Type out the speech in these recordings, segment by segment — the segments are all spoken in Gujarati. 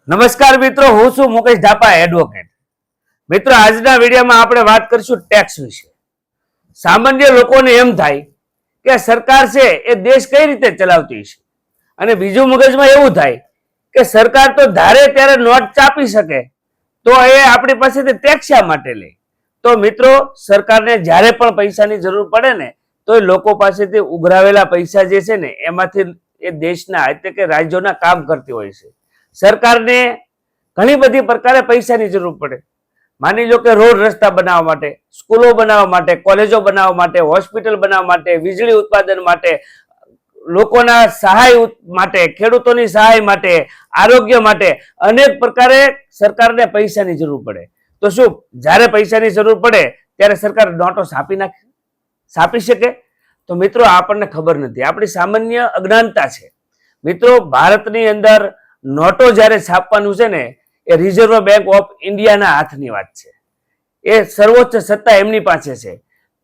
નમસ્કાર મિત્રો, હું છું મુકેશ ધાપા, એડવોકેટ. મિત્રો, આજના વિડીયોમાં આપણે વાત કરીશું ટેક્સ વિશે. સામાન્ય લોકોને એમ થાય કે સરકાર છે એ દેશ કઈ રીતે ચલાવતી છે, અને બીજું મગજમાં એવું થાય કે સરકાર તો ધારે ત્યારે નોટ ચાપી શકે, તો એ આપણી પાસેથી ટેક્સ શા માટે લે? તો મિત્રો, સરકારને જ્યારે પણ પૈસાની જરૂર પડે ને, તો એ લોકો પાસેથી ઉઘરાવેલા પૈસા જે છે ને એમાંથી એ દેશના એટલે કે રાજ્યોના કામ કરતી હોય છે. સરકારને ઘણી બધી પ્રકારે પૈસાની જરૂર પડે. માની લો કે રોડ રસ્તા બનાવવા માટે, સ્કૂલો બનાવવા માટે, કોલેજો બનાવવા માટે, હોસ્પિટલ બનાવવા માટે, વીજળી ઉત્પાદન માટે, લોકોના સહાય માટે, ખેડૂતોની સહાય માટે, આરોગ્ય માટે અનેક પ્રકારે સરકારને પૈસાની જરૂર પડે. તો શું જ્યારે પૈસાની જરૂર પડે ત્યારે સરકાર નોટો છાપી શકે? તો મિત્રો, આપણને ખબર નથી, આપણી સામાન્ય અજ્ઞાનતા છે. મિત્રો, ભારતની અંદર નોટો જ્યારે છાપવાનું છે ને, એ રિઝર્વ બેંક ઓફ ઇન્ડિયાના હાથની વાત છે. એ સર્વોચ્ચ સત્તા એમની પાસે છે.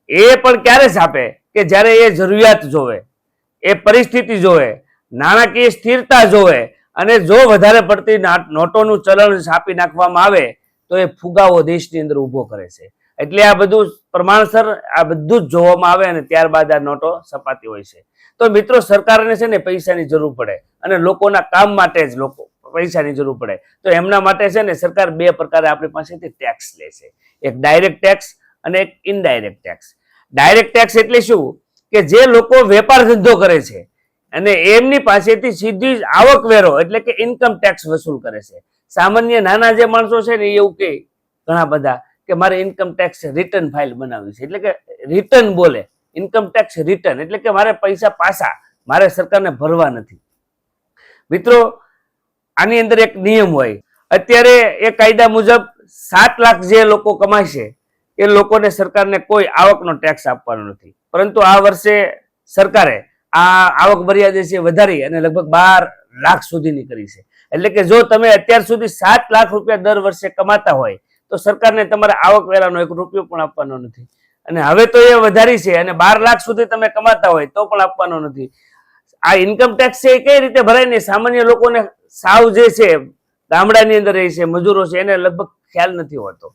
એ પણ ક્યારે છાપે કે જ્યારે એ જરૂરિયાત જોવે, એ પરિસ્થિતિ જોવે, નાણાકીય સ્થિરતા જોવે, અને જો વધારે પડતી નોટોનું ચલણ છાપી નાખવામાં આવે તો એ ફુગાવો દેશની અંદર ઊભો કરે છે. એટલે આ બધું પ્રમાણસર આ બધું જ જોવામાં આવે અને ત્યારબાદ આ નોટો છપાતી હોય છે. તો મિત્રો, સરકારને છે ને પૈસાની જરૂર પડે, અને લોકોના કામ માટે જ પૈસાની જરૂર પડે. તો એમના માટે છે ને સરકાર બે પ્રકારે આપણી પાસેથી ટેક્સ લે છે. એક ડાયરેક્ટ ટેક્સ અને એક ઇનડાયરેક્ટ ટેક્સ. ડાયરેક્ટ ટેક્સ એટલે શું કે જે લોકો વેપાર ધંધો કરે છે અને એમની પાસેથી સીધી જ આવકવેરો એટલે કે ઇન્કમ ટેક્સ વસૂલ કરે છે. સામાન્ય નાના જે માણસો છે ને એવું કે ઘણા બધા કે મારે ઇન્કમ ટેક્સ રિટર્ન ફાઇલ બનાવવી છે, એટલે કે રિટર્ન બોલે, ઇન્કમ ટેક્સ રિટર્ન એટલે કે મારે પૈસા પાછા મારે સરકારને ભરવા નથી. મિત્રો, આની અંદર એક નિયમ હોય. અત્યારે એ કાયદા મુજબ 7 લાખ જે લોકો કમાય છે એ લોકોને સરકારને કોઈ આવકનો ટેક્સ આપવાનો નથી. પરંતુ આ વર્ષે સરકારે આ આવક મર્યાદા છે વધારી અને લગભગ 12 લાખ સુધીની કરી છે. એટલે કે જો તમે અત્યાર સુધી 7 લાખ રૂપિયા દર વર્ષે કમાતા હોય તો સરકારને તમારા આવકવેરાનો 1 રૂપિયો પણ આપવાનો નથી. અને હવે તો એ વધારી છે અને 12 લાખ સુધી તમે કમાતા હોય તો પણ આપવાનો નથી. આ ઇન્કમ ટેક્સ છે એ કઈ રીતે ભરાય ને સામાન્ય લોકોને સાવ જે છે ગામડાની અંદર રહે છે, મજૂરો છે, એને લગભગ ખ્યાલ નથી હોતો.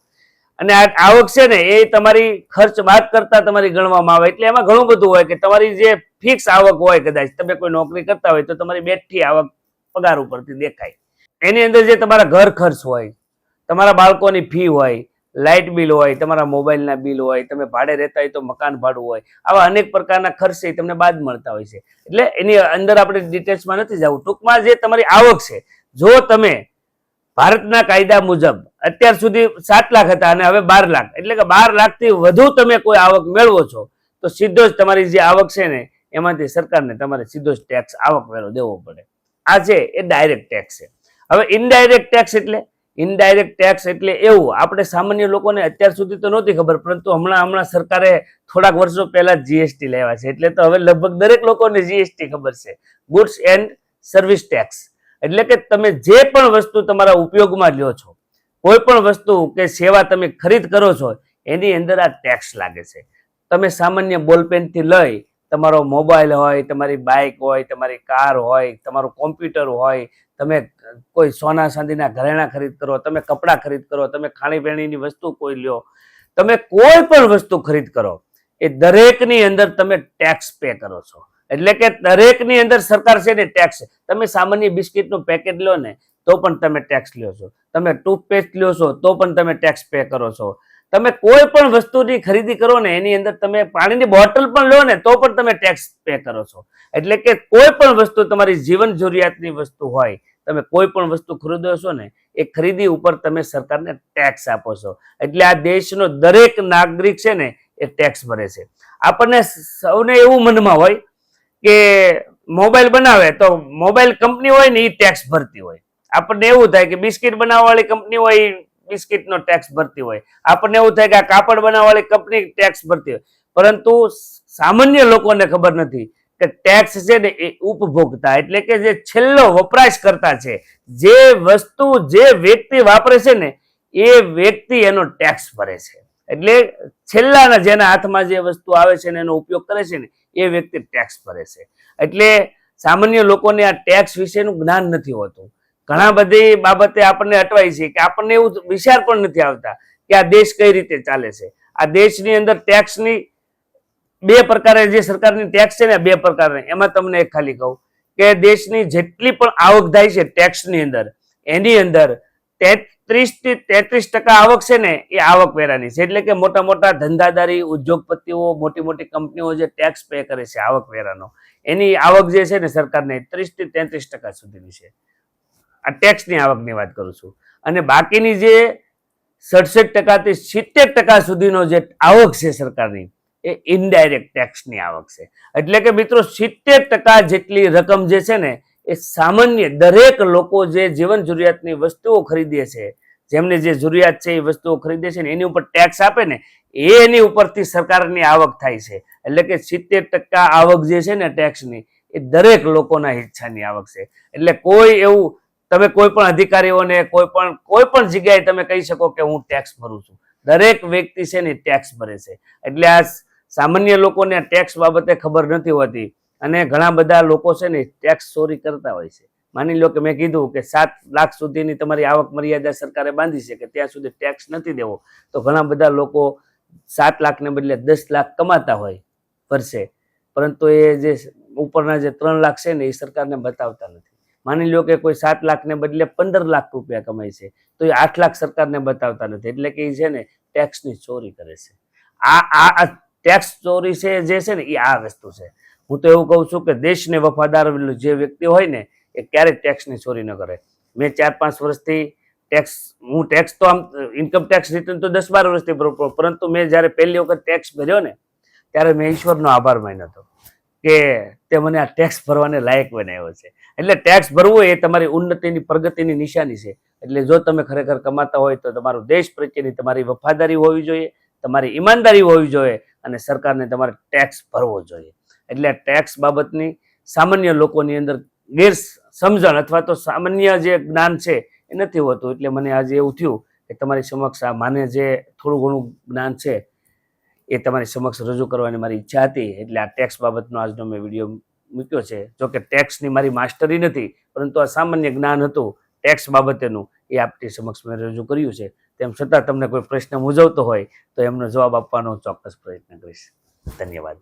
અને આ આવક છે ને એ તમારી ખર્ચ બાદ કરતા તમારી ગણવામાં આવે. એટલે એમાં ઘણું બધું હોય કે તમારી જે ફિક્સ આવક હોય, કદાચ તમે કોઈ નોકરી કરતા હોય તો તમારી બેઠી આવક પગાર ઉપરથી દેખાય. એની અંદર જે તમારા ઘર ખર્ચ હોય, તમારા બાળકોની ફી હોય, લાઇટ બિલ હોય, તમારા મોબાઈલના બિલ હોય, તમે ભાડે રહેતા હોય તો મકાન ભાડું હોય, આવા અનેક પ્રકારના ખર્ચ છે તમને બાદ મળતા હોય છે. એટલે એની અંદર આપણે ડિટેલ્સમાં નથી જવું. ટૂંકમાં જે તમારી આવક છે, જો તમે ભારતના કાયદા મુજબ અત્યાર સુધી 7 લાખ હતા અને હવે 12 લાખ એટલે કે 12 લાખથી વધુ તમે કોઈ આવક મેળવો છો તો સીધો જ તમારી જે આવક છે ને એમાંથી સરકારને તમારે સીધો જ ટેક્સ આવકવેરો દેવો પડે. આ છે એ ડાયરેક્ટ ટેક્સ છે. હવે ઇનડાયરેક્ટ ટેક્સ એટલે એવું, આપણે સામાન્ય લોકોને અત્યાર સુધી તો નહોતી ખબર, પરંતુ હમણાં સરકારે થોડાક વર્ષો પહેલા જીએસટી લેવા છે. એટલે તો હવે લગભગ દરેક લોકોને જીએસટી ખબર છે, ગુડ્સ એન્ડ સર્વિસ ટેક્સ. એટલે કે તમે જે પણ વસ્તુ તમારા ઉપયોગમાં લ્યો છો, કોઈ પણ વસ્તુ કે સેવા તમે ખરીદ કરો છો એની અંદર આ ટેક્સ લાગે છે. તમે સામાન્ય બોલપેનથી લઈ તમારો મોબાઈલ હોય, તમારી બાઇક હોય, તમારી કાર હોય, તમારું કોમ્પ્યુટર હોય, તમે કોઈ સોના ચાંદીના ઘરેણા ખરીદ કરો, તમે કપડાં ખરીદ કરો, તમે ખાણીપીણીની વસ્તુ કોઈ લ્યો, તમે કોઈ પણ વસ્તુ ખરીદ કરો, એ દરેકની અંદર તમે ટેક્સ પે કરો છો. એટલે કે દરેકની અંદર સરકાર છે ને ટેક્સ. તમે સામાન્ય બિસ્કિટનું પેકેટ લો ને તો પણ તમે ટેક્સ લ્યો છો, તમે ટૂથપેસ્ટ લ્યો છો તો પણ તમે ટેક્સ પે કરો છો, તમે કોઈ પણ વસ્તુની ખરીદી કરો ને એની અંદર તમે પાણીની બોટલ પણ લો ને તો પણ તમે ટેક્સ પે કરો છો. એટલે કે કોઈ પણ વસ્તુ તમારી જીવન જરૂરિયાતની વસ્તુ હોય, તમે કોઈ પણ વસ્તુ ખરીદો છો ને એ ખરીદી ઉપર તમે સરકારને ટેક્સ આપો છો. એટલે આ દેશનો દરેક નાગરિક છે ને એ ટેક્સ ભરે છે. આપણને સૌને એવું મનમાં હોય કે મોબાઈલ બનાવે તો મોબાઈલ કંપની હોય ને એ ટેક્સ ભરતી હોય. આપણને એવું થાય કે બિસ્કિટ બનાવવાવાળી કંપની હોય બિસ્કિટનો ટેક્સ ભરતી હોય. આપણને એવું થાય કે આ કાપડ બનાવવાવાળી કંપની ટેક્સ ભરતી હોય. પરંતુ સામાન્ય લોકોને ખબર નથી કે ટેક્સ છે ને એ ઉપભોક્તા એટલે કે જે છેલ્લો વપરાશકર્તા છે, જે વસ્તુ જે વ્યક્તિ વાપરે છે ને એ વ્યક્તિ એનો ટેક્સ ભરે છે. એટલે છેલ્લાના જેના હાથમાં જે વસ્તુ આવે છે ને એનો ઉપયોગ કરે છે ને એ વ્યક્તિ ટેક્સ ભરે છે. એટલે સામાન્ય લોકોને આ ટેક્સ વિશેનું જ્ઞાન નથી હોતું. ઘણા બધી બાબતે આપણને અટવાય છે કે આપણને એવું વિચાર પણ નથી આવતા કે આ દેશ કઈ રીતે ચાલે છે. આ દેશની અંદર ટેક્સની બે પ્રકારે જે સરકારની ટેક્સ છે ને બે પ્રકારની, એમાં તમને એક ખાલી કહું કે દેશની જેટલી પણ આવક થાય છે ટેક્સની અંદર, એની અંદર 33 થી 33% આવક છે ને એ આવકવેરાની છે. એટલે કે મોટા મોટા ધંધાદારી, ઉદ્યોગપતિઓ, મોટી મોટી કંપનીઓ જે ટેક્સ પે કરે છે આવકવેરાનો, એની આવક જે છે ને સરકારને 30 થી 33% સુધીની છે. આ ટેક્સની આવકની વાત કરું છું. અને બાકીની જે 67% થી 70% સુધીનો જે આવક છે સરકારની, એ ઇનડાયરેક્ટ ટેક્સની આવક છે. એટલે કે મિત્રો 70% જેટલી રકમ જે છે ને એ સામાન્ય દરેક લોકો જે જીવન જરૂરિયાતની વસ્તુઓ ખરીદે છે, જેમને જે જરૂરિયાત છે એ વસ્તુઓ ખરીદે છે ને એની ઉપર ટેક્સ આપે ને, એની ઉપરથી સરકારની આવક થાય છે. એટલે કે 70% આવક જે છે ને ટેક્સની, એ દરેક લોકોના હિસ્સાની આવક છે. એટલે કોઈ એવું તમે કોઈ પણ અધિકારીઓને કોઈ પણ જગ્યાએ તમે કહી શકો કે હું ટેક્સ ભરું છું. દરેક વ્યક્તિ છે ને ટેક્સ ભરે છે. એટલે આ સામાન્ય લોકોને ટેક્સ બાબતે ખબર નથી હોતી અને ઘણા બધા લોકો છે ને ટેક્સ ચોરી કરતા હોય છે. માની લો કે મેં કીધું કે 7 લાખ સુધીની તમારી આવક મર્યાદા સરકારે બાંધી છે કે ત્યાં સુધી ટેક્સ નથી દેવો, તો ઘણા બધા લોકો 7 લાખને બદલે 10 લાખ કમાતા હોય વર્ષે, પરંતુ એ જે ઉપરના જે 3 લાખ છે ને એ સરકારને બતાવતા નથી. માની લો કે કોઈ 7 લાખને બદલે 15 લાખ રૂપિયા કમાય છે, તો એ 8 લાખ સરકારને બતાવતા નથી. એટલે કે એ છે ને ટેક્સની ચોરી કરે છે. આ ટેક્સ ચોરી છે જે છે ને એ આ વસ્તુ છે. હું તો એવું કહું છું કે દેશને વફાદાર જે વ્યક્તિ હોય ને એ ક્યારેય ટેક્સની ચોરી ન કરે. મેં 4-5 વર્ષથી ટેક્સ તો આમ ઇન્કમ ટેક્સ રિટર્ન તો 10-12 વર્ષથી ભરું, પરંતુ મેં જયારે પહેલી વખત ટેક્સ ભર્યો ને ત્યારે મેં ઈશ્વરનો આભાર માન્યો હતો કે તે મને આ ટેક્સ ભરવાને લાયક બનાવ્યો છે. એટલે ટેક્સ ભરવું એ તમારી ઉન્નતિની, પ્રગતિની નિશાની છે. એટલે જો તમે ખરેખર કમાતા હોય તો તમારું દેશ પ્રત્યેની તમારી વફાદારી હોવી જોઈએ, તમારી ઈમાનદારી હોવી જોઈએ અને સરકારને તમારે ટેક્સ ભરવો જોઈએ. એટલે ટેક્સ બાબતની સામાન્ય લોકોની અંદર ગેરસમજણ અથવા તો સામાન્ય જે જ્ઞાન છે એ નથી હોતું. એટલે મને આજે એવું થયું કે તમારી સમક્ષ આ માને જે થોડું ઘણું જ્ઞાન છે એ તમારી સમક્ષ રજૂ કરવાની મારી ઈચ્છા હતી. એટલે આ ટેક્સ બાબતનો આજનો મેં વિડીયો મૂક્યો છે. જો કે ટેક્સની મારી માસ્ટરી નથી, પરંતુ આ સામાન્ય જ્ઞાન હતું ટેક્સ બાબતેનું, એ આપની સમક્ષ મેં રજૂ કર્યું છે. તેમ છતાં તમને કોઈ પ્રશ્ન મૂંઝવતો હોય તો એમનો જવાબ આપવાનો ચોક્કસ પ્રયત્ન કરીશ. ધન્યવાદ.